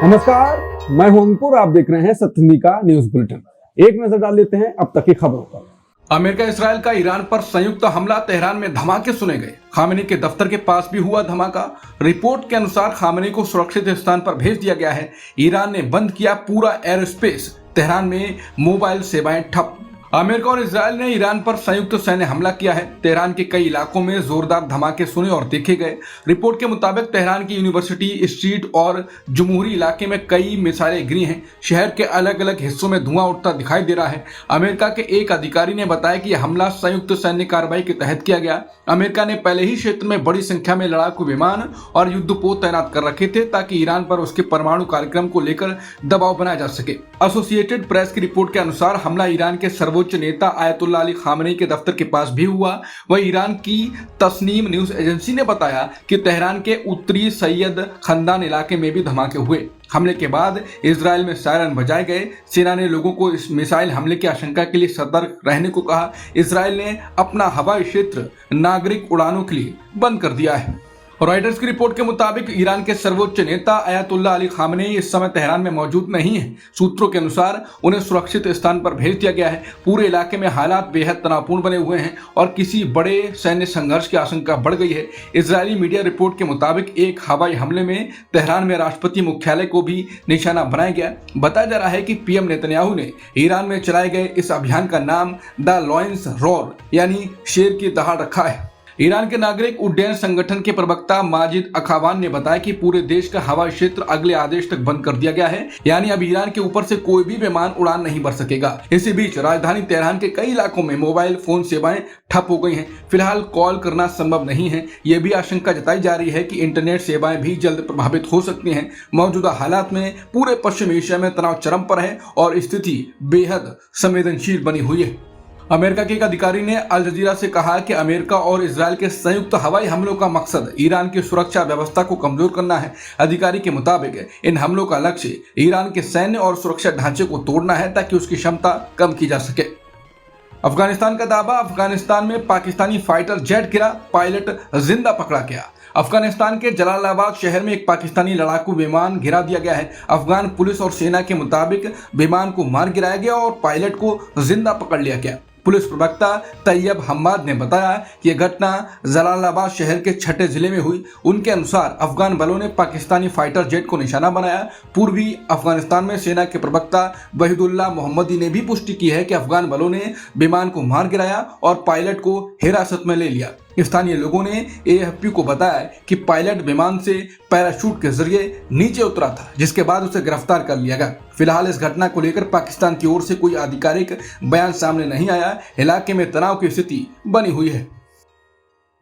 नमस्कार, मैं हूं अंकुर। आप देख रहे हैं सत्यनिधि का न्यूज बुलेटिन। एक नजर डाल लेते हैं अब तक की खबरों पर। अमेरिका इसराइल का ईरान पर संयुक्त हमला, तेहरान में धमाके सुने गए। खामेनी के दफ्तर के पास भी हुआ धमाका। रिपोर्ट के अनुसार खामेनी को सुरक्षित स्थान पर भेज दिया गया है। ईरान ने बंद किया पूरा एयर स्पेस। तेहरान में मोबाइल सेवाएं ठप। अमेरिका और इसराइल ने ईरान पर संयुक्त सैन्य हमला किया है। तेहरान के कई इलाकों में जोरदार धमाके सुने और देखे गए। रिपोर्ट के मुताबिक तेहरान की यूनिवर्सिटी स्ट्रीट और जमहूरी इलाके में कई मिसाइलें गिरी हैं। शहर के अलग अलग हिस्सों में धुआं उठता दिखाई दे रहा है। अमेरिका के एक अधिकारी ने बताया कि यह हमला संयुक्त सैन्य कार्रवाई के तहत किया गया। अमेरिका ने पहले ही क्षेत्र में बड़ी संख्या में लड़ाकू विमान और युद्धपोत तैनात कर रखे थे ताकि ईरान पर उसके परमाणु कार्यक्रम को लेकर दबाव बनाया जा सके। एसोसिएटेड प्रेस की रिपोर्ट के अनुसार हमला ईरान के सर्वोच्च नेता आयतुल्ला अली खामेनी के दफ्तर के पास भी हुआ। वह ईरान की तस्नीम न्यूज एजेंसी ने बताया कि तेहरान के उत्तरी सैयद खंदान इलाके में भी धमाके हुए। हमले के बाद इजराइल में सायरन बजाए गए। सेना ने लोगों को इस मिसाइल हमले की आशंका के लिए सतर्क रहने को कहा। इजराइल ने अपना हवाई क्षेत्र नागरिक उड़ानों के लिए बंद कर दिया है। रॉयटर्स की रिपोर्ट के मुताबिक ईरान के सर्वोच्च नेता आयतुल्ला अली खामेनी इस समय तेहरान में मौजूद नहीं है। सूत्रों के अनुसार उन्हें सुरक्षित स्थान पर भेज दिया गया है। पूरे इलाके में हालात बेहद तनावपूर्ण बने हुए हैं और किसी बड़े सैन्य संघर्ष की आशंका बढ़ गई है। इजरायली मीडिया रिपोर्ट के मुताबिक एक हवाई हमले में तेहरान में राष्ट्रपति मुख्यालय को भी निशाना बनाया गया। बताया जा रहा है कि पीएम नेतन्याहू ने ईरान में चलाए गए इस अभियान का नाम द लॉयंस रोर यानी शेर की दहाड़ रखा है। ईरान के नागरिक उड्डयन संगठन के प्रवक्ता माजिद अखावान ने बताया कि पूरे देश का हवाई क्षेत्र अगले आदेश तक बंद कर दिया गया है, यानी अब ईरान के ऊपर से कोई भी विमान उड़ान नहीं भर सकेगा। इसी बीच राजधानी तेहरान के कई इलाकों में मोबाइल फोन सेवाएं ठप हो गई हैं। फिलहाल कॉल करना संभव नहीं है। ये भी आशंका जताई जा रही है कि इंटरनेट सेवाएं भी जल्द प्रभावित हो सकती हैं। मौजूदा हालात में पूरे पश्चिम एशिया में तनाव चरम पर है और स्थिति बेहद संवेदनशील बनी हुई है। अमेरिका के एक अधिकारी ने अल जजीरा से कहा कि अमेरिका और इजरायल के संयुक्त हवाई हमलों का मकसद ईरान की सुरक्षा व्यवस्था को कमजोर करना है। अधिकारी के मुताबिक इन हमलों का लक्ष्य ईरान के सैन्य और सुरक्षा ढांचे को तोड़ना है ताकि उसकी क्षमता कम की जा सके। अफगानिस्तान का दावा, अफगानिस्तान में पाकिस्तानी फाइटर जेट गिरा, पायलट जिंदा पकड़ा गया। अफगानिस्तान के जलालाबाद शहर में एक पाकिस्तानी लड़ाकू विमान गिरा दिया गया है। अफगान पुलिस और सेना के मुताबिक विमान को मार गिराया गया और पायलट को जिंदा पकड़ लिया गया। पुलिस प्रवक्ता तैयब हम्माद ने बताया कि यह घटना जलालाबाद शहर के छठे जिले में हुई। उनके अनुसार अफगान बलों ने पाकिस्तानी फाइटर जेट को निशाना बनाया। पूर्वी अफगानिस्तान में सेना के प्रवक्ता वहीदुल्ला मोहम्मदी ने भी पुष्टि की है कि अफगान बलों ने विमान को मार गिराया और पायलट को हिरासत में ले लिया। स्थानीय लोगों ने एएफपी को बताया कि पायलट विमान से पैराशूट के जरिए नीचे उतरा था, जिसके बाद उसे गिरफ्तार कर लिया गया। फिलहाल इस घटना को लेकर पाकिस्तान की ओर से कोई आधिकारिक बयान सामने नहीं आया। इलाके में तनाव की स्थिति बनी हुई है।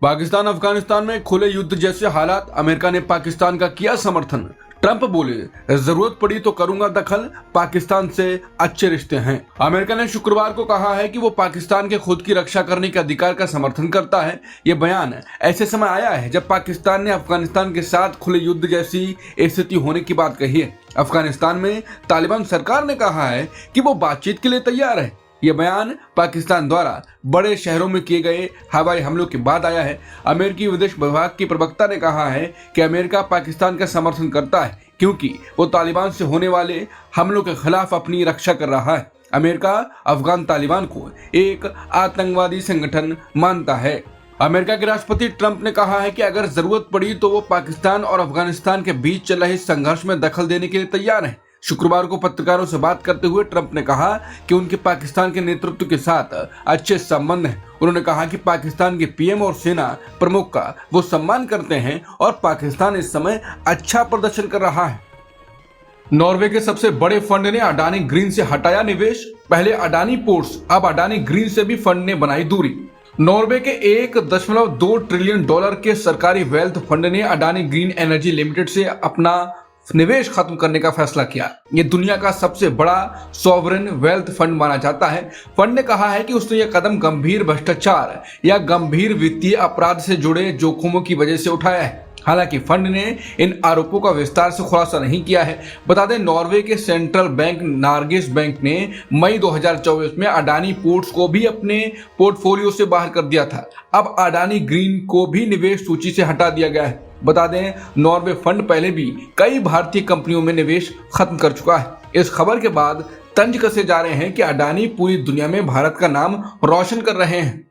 पाकिस्तान अफगानिस्तान में खुले युद्ध जैसे हालात, अमेरिका ने पाकिस्तान का किया समर्थन। ट्रंप बोले, जरूरत पड़ी तो करूंगा दखल, पाकिस्तान से अच्छे रिश्ते हैं। अमेरिका ने शुक्रवार को कहा है कि वो पाकिस्तान के खुद की रक्षा करने के अधिकार का समर्थन करता है। ये बयान ऐसे समय आया है जब पाकिस्तान ने अफगानिस्तान के साथ खुले युद्ध जैसी स्थिति होने की बात कही है। अफगानिस्तान में तालिबान सरकार ने कहा है कि वो बातचीत के लिए तैयार है। यह बयान पाकिस्तान द्वारा बड़े शहरों में किए गए हवाई हमलों के बाद आया है। अमेरिकी विदेश विभाग के प्रवक्ता ने कहा है कि अमेरिका पाकिस्तान का समर्थन करता है क्योंकि वो तालिबान से होने वाले हमलों के खिलाफ अपनी रक्षा कर रहा है। अमेरिका अफगान तालिबान को एक आतंकवादी संगठन मानता है। अमेरिका के राष्ट्रपति ट्रंप ने कहा है कि अगर जरूरत पड़ी तो वो पाकिस्तान और अफगानिस्तान के बीच चल रहे संघर्ष में दखल देने के लिए तैयार है। शुक्रवार को पत्रकारों से बात करते हुए ट्रंप ने कहा कि उनके पाकिस्तान के नेतृत्व के साथ अच्छे संबंध हैं। उन्होंने कहा कि पाकिस्तान के पीएम और सेना प्रमुख का वो सम्मान करते हैं और पाकिस्तान इस समय अच्छा प्रदर्शन कर रहा है। नॉर्वे के सबसे बड़े फंड ने अडानी ग्रीन से हटाया निवेश। पहले अडानी पोर्ट्स, अब अडानी ग्रीन से भी फंड ने बनाई दूरी। नॉर्वे के 1.2 ट्रिलियन डॉलर के सरकारी वेल्थ फंड ने अडानी ग्रीन एनर्जी लिमिटेड से अपना निवेश खत्म करने का फैसला किया। ये दुनिया का सबसे बड़ा सॉवरेन वेल्थ फंड माना जाता है। फंड ने कहा है कि उसने यह कदम गंभीर भ्रष्टाचार या गंभीर वित्तीय अपराध से जुड़े जोखिमों की वजह से उठाया है। हालांकि फंड ने इन आरोपों का विस्तार से खुलासा नहीं किया है। बता दें, नॉर्वे के सेंट्रल बैंक नार्गेस बैंक ने मई 2024 में अडानी पोर्ट्स को भी अपने पोर्टफोलियो से बाहर कर दिया था। अब अडानी ग्रीन को भी निवेश सूची से हटा दिया गया है। बता दें, नॉर्वे फंड पहले भी कई भारतीय कंपनियों में निवेश खत्म कर चुका है। इस खबर के बाद तंज कसे जा रहे हैं कि अडानी पूरी दुनिया में भारत का नाम रोशन कर रहे हैं।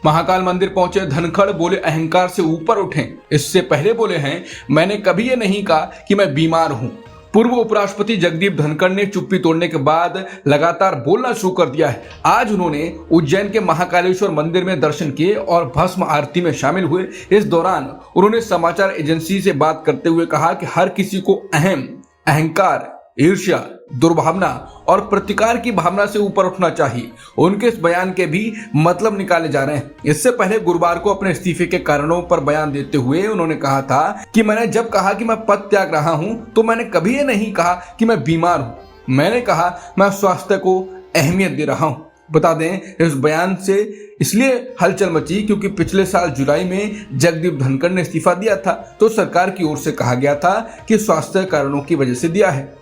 महाकाल मंदिर पहुंचे धनखड़, बोले अहंकार से ऊपर उठें। इससे पहले बोले हैं, मैंने कभी ये नहीं कहा कि मैं बीमार हूं। पूर्व उपराष्ट्रपति जगदीप धनखड़ ने चुप्पी तोड़ने के बाद लगातार बोलना शुरू कर दिया है। आज उन्होंने उज्जैन के महाकालेश्वर मंदिर में दर्शन किए और भस्म आरती में शामिल हुए। इस दौरान उन्होंने समाचार एजेंसी से बात करते हुए कहा कि हर किसी को अहंकार, ईर्ष्या, दुर्भावना और प्रतिकार की भावना से ऊपर उठना चाहिए। उनके इस बयान के भी मतलब निकाले जा रहे हैं। इससे पहले गुरुवार को अपने इस्तीफे के कारणों पर बयान देते हुए उन्होंने कहा था कि मैंने जब कहा कि मैं पद त्याग रहा हूं तो मैंने कभी ये नहीं कहा कि मैं बीमार हूं। मैंने कहा मैं स्वास्थ्य को अहमियत दे रहा हूं। बता दें, इस बयान से इसलिए हलचल मची क्योंकि पिछले साल जुलाई में जगदीप धनखड़ ने इस्तीफा दिया था तो सरकार की ओर से कहा गया था कि स्वास्थ्य कारणों की वजह से दिया है।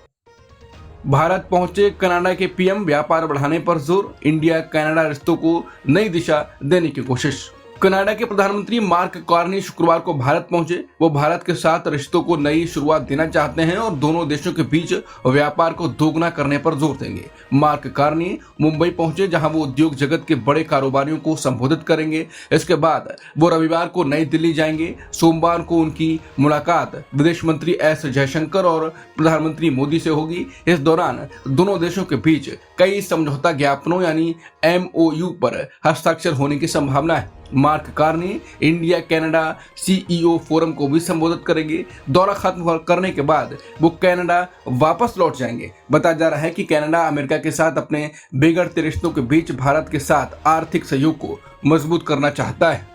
भारत पहुंचे कनाडा के पीएम, व्यापार बढ़ाने पर जोर, इंडिया कनाडा रिश्तों को नई दिशा देने की कोशिश। कनाडा के प्रधानमंत्री मार्क कार्नी शुक्रवार को भारत पहुंचे। वो भारत के साथ रिश्तों को नई शुरुआत देना चाहते हैं और दोनों देशों के बीच व्यापार को दोगुना करने पर जोर देंगे। मार्क कार्नी मुंबई पहुंचे, जहां वो उद्योग जगत के बड़े कारोबारियों को संबोधित करेंगे। इसके बाद वो रविवार को नई दिल्ली जाएंगे। सोमवार को उनकी मुलाकात विदेश मंत्री एस जयशंकर और प्रधानमंत्री मोदी से होगी। इस दौरान दोनों देशों के बीच कई समझौता ज्ञापनों यानी MOU पर हस्ताक्षर होने की संभावना है। Mark Carney India Canada CEO forum को भी संबोधित करेंगे। दौरा खत्म करने के बाद वो कनाडा वापस लौट जाएंगे। बताया जा रहा है कि कनाडा अमेरिका के साथ अपने बिगड़ते रिश्तों के बीच भारत के साथ आर्थिक सहयोग को मजबूत करना चाहता है।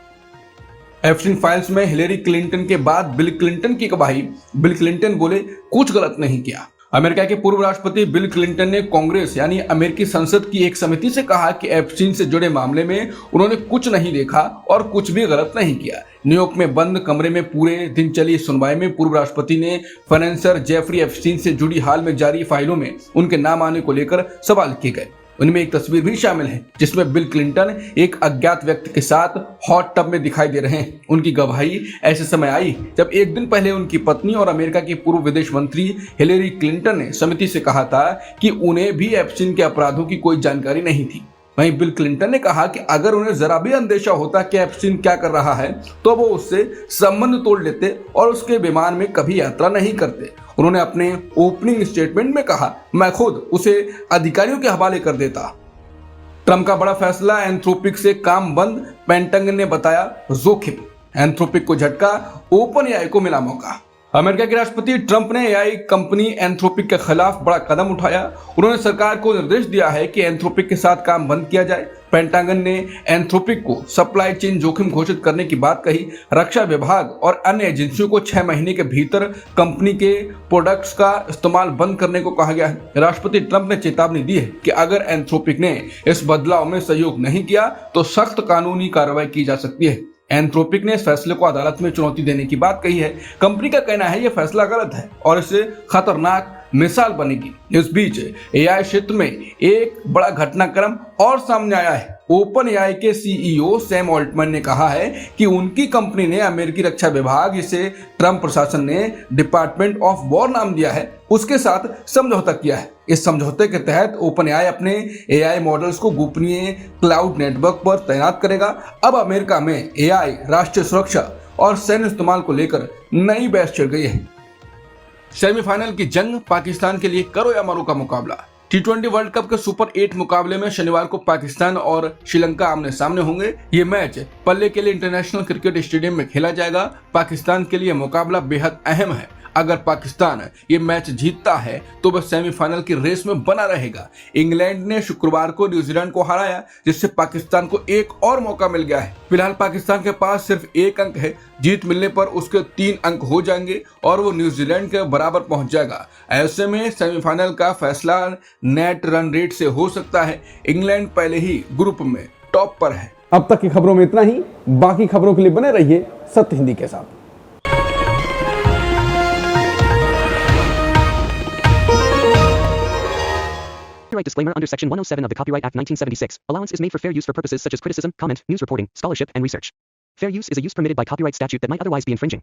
एप्स्टीन फाइल्स में हिलेरी क्लिंटन के बाद बिल क्लिंटन की गवाही। बिल क्लिंटन बोले कुछ गलत नहीं किया। अमेरिका के पूर्व राष्ट्रपति बिल क्लिंटन ने कांग्रेस यानी अमेरिकी संसद की एक समिति से कहा कि एप्स्टीन से जुड़े मामले में उन्होंने कुछ नहीं देखा और कुछ भी गलत नहीं किया। न्यूयॉर्क में बंद कमरे में पूरे दिन चली सुनवाई में पूर्व राष्ट्रपति ने फाइनेंसर जेफरी एप्स्टीन से जुड़ी हाल में जारी फाइलों में उनके नाम आने को लेकर सवाल किए गए। उनमें एक तस्वीर भी शामिल है जिसमें बिल क्लिंटन एक अज्ञात व्यक्ति के साथ हॉट टब में दिखाई दे रहे हैं। उनकी गवाही ऐसे समय आई जब एक दिन पहले उनकी पत्नी और अमेरिका की पूर्व विदेश मंत्री हिलेरी क्लिंटन ने समिति से कहा था कि उन्हें भी एप्स्टीन के अपराधों की कोई जानकारी नहीं थी। वहीं बिल क्लिंटन ने कहा कि अगर उन्हें जरा भी अंदेशा होता कि एप्स्टीन क्या कर रहा है तो वो उससे संबंध तोड़ लेते और उसके विमान में कभी यात्रा नहीं करते। उन्होंने अपने ओपनिंग स्टेटमेंट में कहा, मैं खुद उसे अधिकारियों के हवाले कर देता। ट्रंप का बड़ा फैसला, एंथ्रोपिक से काम बंद, पेंटागन ने बताया जोखिम। एंथ्रोपिक को झटका, OpenAI को मिला मौका। अमेरिका के राष्ट्रपति ट्रंप ने AI कंपनी एंथ्रोपिक के खिलाफ बड़ा कदम उठाया। उन्होंने सरकार को निर्देश दिया है कि एंथ्रोपिक के साथ काम बंद किया जाए। पेंटागन ने एंथ्रोपिक को सप्लाई चेन जोखिम घोषित करने की बात कही। रक्षा विभाग और अन्य एजेंसियों को 6 महीने के भीतर कंपनी के प्रोडक्ट्स का इस्तेमाल बंद करने को कहा गया है। राष्ट्रपति ट्रंप ने चेतावनी दी है कि अगर एंथ्रोपिक ने इस बदलाव में सहयोग नहीं किया तो सख्त कानूनी कार्रवाई की जा सकती है। एंथ्रोपिक ने इस फैसले को अदालत में चुनौती देने की बात कही है। कंपनी का कहना है यह फैसला गलत है और इससे खतरनाक मिसाल बनेगी। इस बीच AI क्षेत्र में एक बड़ा घटनाक्रम और सामने आया है। OpenAI के CEO सैम ऑल्टमैन ने कहा है कि उनकी कंपनी ने अमेरिकी रक्षा विभाग, जिसे ट्रंप प्रशासन ने डिपार्टमेंट ऑफ वॉर नाम दिया है, उसके साथ समझौता किया है। इस समझौते के तहत OpenAI अपने AI मॉडल्स को गोपनीय क्लाउड नेटवर्क पर तैनात करेगा। अब अमेरिका में AI राष्ट्रीय सुरक्षा और सैन्य इस्तेमाल को लेकर नई बहस छिड़ गई है। सेमीफाइनल की जंग, पाकिस्तान के लिए करो या मरो का मुकाबला। T20 वर्ल्ड कप के सुपर 8 मुकाबले में शनिवार को पाकिस्तान और श्रीलंका आमने सामने होंगे। ये मैच पल्ले के लिए इंटरनेशनल क्रिकेट स्टेडियम में खेला जाएगा। पाकिस्तान के लिए मुकाबला बेहद अहम है। अगर पाकिस्तान ये मैच जीतता है तो वह सेमीफाइनल की रेस में बना रहेगा। इंग्लैंड ने शुक्रवार को न्यूजीलैंड को हराया, जिससे पाकिस्तान को एक और मौका मिल गया है। फिलहाल पाकिस्तान के पास सिर्फ 1 अंक है। जीत मिलने पर उसके 3 अंक हो जाएंगे और वो न्यूजीलैंड के बराबर पहुंच जाएगा। ऐसे में सेमीफाइनल का फैसला नेट रन रेट से हो सकता है। इंग्लैंड पहले ही ग्रुप में टॉप पर है। अब तक की खबरों में इतना ही। बाकी खबरों के लिए बने रहिए सत्य हिंदी के साथ। Copyright disclaimer under Section 107 of the Copyright Act 1976. Allowance is made for fair use for purposes such as criticism, comment, news reporting, scholarship, and research. Fair use is a use permitted by copyright statute that might otherwise be infringing.